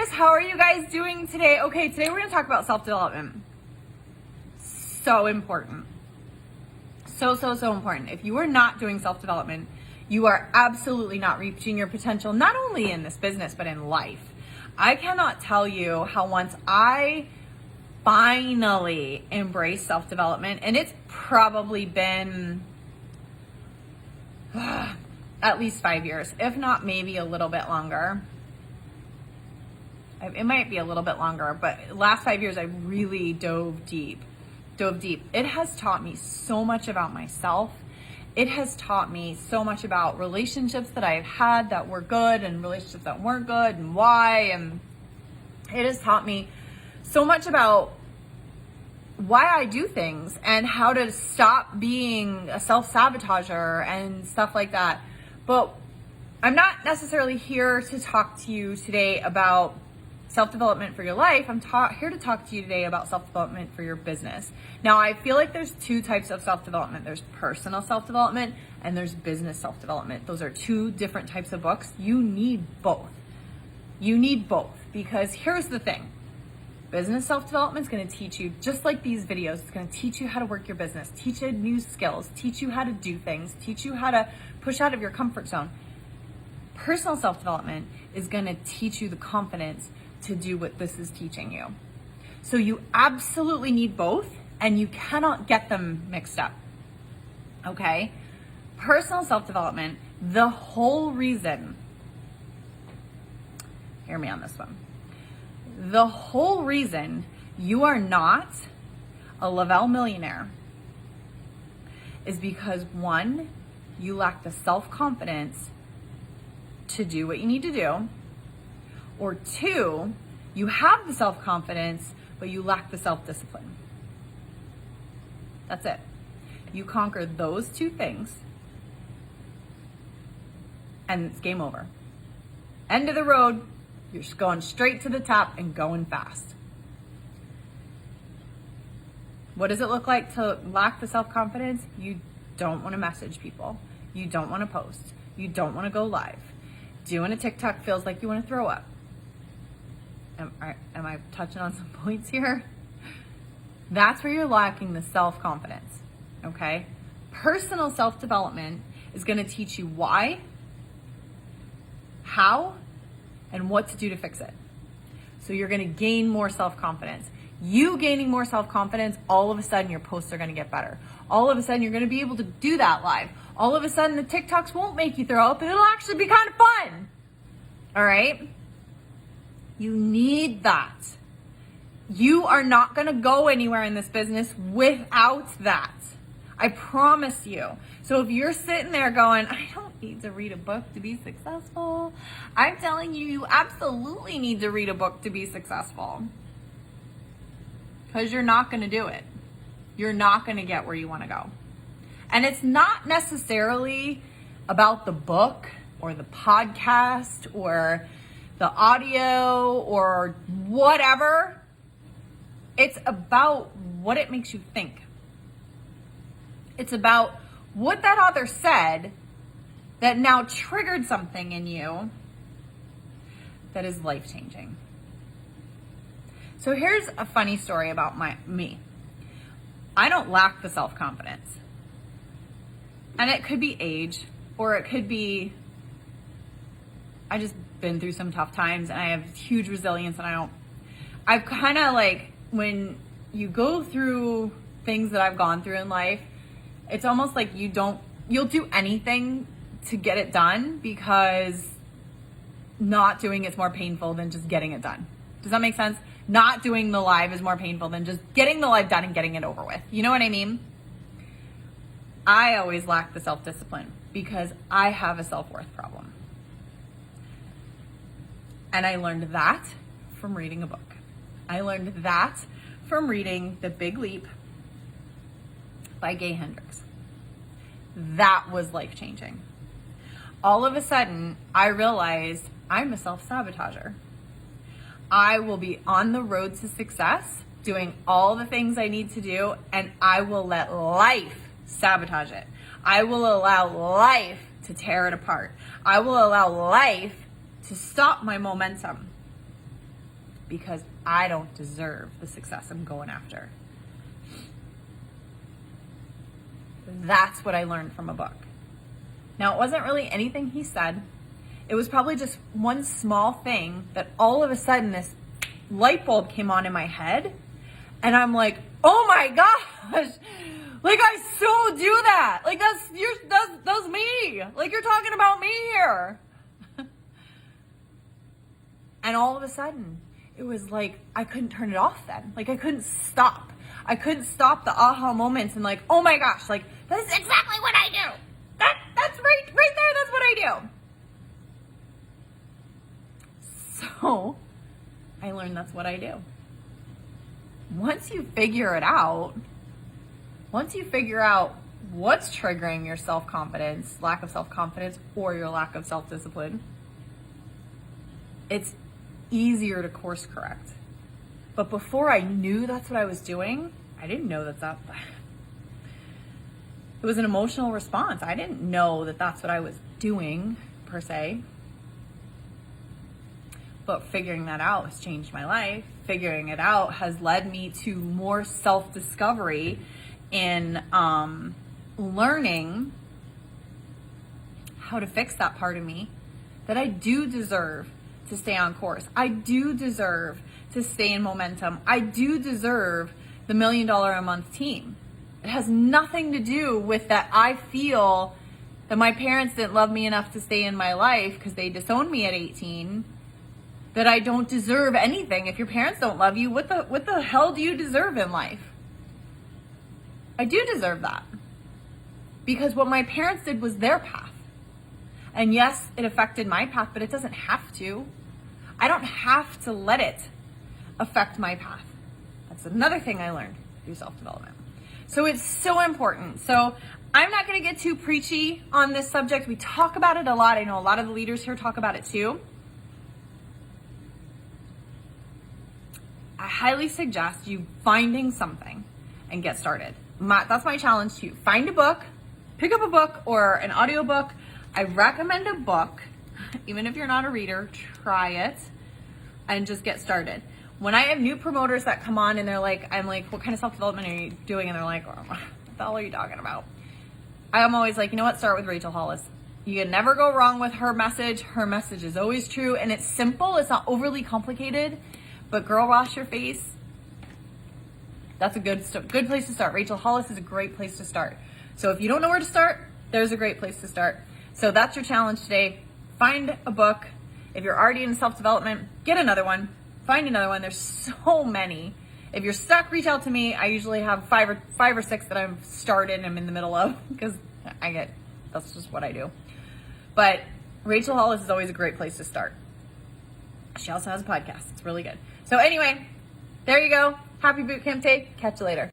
Cheers! How are you guys doing today? Okay, today we're going to talk about self-development. So important. So important. If you are not doing self-development, you are absolutely not reaching your potential, not only in this business, but in life. I cannot tell you how once I finally embraced self-development, and it's probably been at least 5 years, if not maybe a little bit longer. It might be a little bit longer, but last 5 years I really dove deep. It has taught me so much about myself. It has taught me so much about relationships that I've had that were good and relationships that weren't good and why. And it has taught me so much about why I do things and how to stop being a self-sabotager and stuff like that. But I'm not necessarily here to talk to you today about self-development for your life. I'm here to talk to you today about self-development for your business. Now, I feel like there's two types of self-development. There's personal self-development and there's business self-development. Those are two different types of books. You need both. You need both because here's the thing. Business self-development is going to teach you, just like these videos, it's going to teach you how to work your business, teach you new skills, teach you how to do things, teach you how to push out of your comfort zone. Personal self-development is going to teach you the confidence to do what this is teaching you. So you absolutely need both and you cannot get them mixed up. Okay? Personal self-development, the whole reason, hear me on this one. The whole reason you are not a Lavelle millionaire is because one, you lack the self-confidence to do what you need to do, or two, you have the self-confidence, but you lack the self-discipline. That's it. You conquer those two things, and it's game over. End of the road, you're just going straight to the top and going fast. What does it look like to lack the self-confidence? You don't want to message people. You don't want to post. You don't want to go live. Doing a TikTok feels like you want to throw up. Am I touching on some points here? That's where you're lacking the self-confidence, okay? Personal self-development is going to teach you why, how, and what to do to fix it. So you're going to gain more self-confidence. You gaining more self-confidence, all of a sudden your posts are going to get better. All of a sudden you're going to be able to do that live. All of a sudden the TikToks won't make you throw up and it'll actually be kind of fun. All right? You need that. You are not going to go anywhere in this business without that. I promise you. So if you're sitting there going, I don't need to read a book to be successful, I'm telling you, you absolutely need to read a book to be successful. Because you're not going to do it. You're not going to get where you want to go. And it's not necessarily about the book or the podcast or the audio or whatever. It's about what it makes you think. It's about what that author said that now triggered something in you that is life-changing. So here's a funny story about me. I don't lack the self-confidence. And it could be age, or it could be I just been through some tough times and I have huge resilience and I've kind of like, when you go through things that I've gone through in life, it's almost like you'll do anything to get it done because not doing it's more painful than just getting it done. Does that make sense? Not doing the live is more painful than just getting the live done and getting it over with. You know what I mean? I always lack the self-discipline because I have a self-worth problem. And I learned that from reading a book. I learned that from reading The Big Leap by Gay Hendricks. That was life-changing. All of a sudden, I realized I'm a self-sabotager. I will be on the road to success, doing all the things I need to do, and I will let life sabotage it. I will allow life to tear it apart. I will allow life to stop my momentum. because I don't deserve the success I'm going after. That's what I learned from a book. Now, it wasn't really anything he said. It was probably just one small thing that all of a sudden this light bulb came on in my head. And I'm like, oh my gosh, like I so do that. Like that's me. Like you're talking about me here. And all of a sudden it was like, I couldn't turn it off then. Like I couldn't stop. I couldn't stop the aha moments and like, oh my gosh, like that is exactly what I do. That's right there. That's what I do. So I learned that's what I do. Once you figure out what's triggering your self-confidence, lack of self-confidence, or your lack of self-discipline, it's easier to course correct. But before I knew that's what I was doing, I didn't know that it was an emotional response. I didn't know that that's what I was doing, per se. But figuring that out has changed my life. Figuring it out has led me to more self-discovery in learning how to fix that part of me, that I do deserve to stay on course. I do deserve to stay in momentum. I do deserve the $1 million a month team. It has nothing to do with that I feel that my parents didn't love me enough to stay in my life because they disowned me at 18. That I don't deserve anything. If your parents don't love you, what the hell do you deserve in life? I do deserve that. Because what my parents did was their path. And yes, it affected my path, but it doesn't have to. I don't have to let it affect my path. That's another thing I learned through self-development. So it's so important. So I'm not going to get too preachy on this subject. We talk about it a lot. I know a lot of the leaders here talk about it too. I highly suggest you finding something and get started. That's my challenge to you. Find a book, pick up a book or an audiobook. I recommend a book. Even if you're not a reader, try it and just get started. When I have new promoters that come on and they're like, I'm like, what kind of self-development are you doing? And they're like, what the hell are you talking about? I'm always like, you know what? Start with Rachel Hollis. You can never go wrong with her message. Her message is always true and it's simple. It's not overly complicated. But girl, wash your face. That's a good place to start. Rachel Hollis is a great place to start. So if you don't know where to start, there's a great place to start. So that's your challenge today. Find a book. If you're already in self-development, get another one. Find another one. There's so many. If you're stuck, reach out to me. I usually have five or six that I've started and I'm in the middle of because that's just what I do. But Rachel Hollis is always a great place to start. She also has a podcast. It's really good. So anyway, there you go. Happy Bootcamp Day. Catch you later.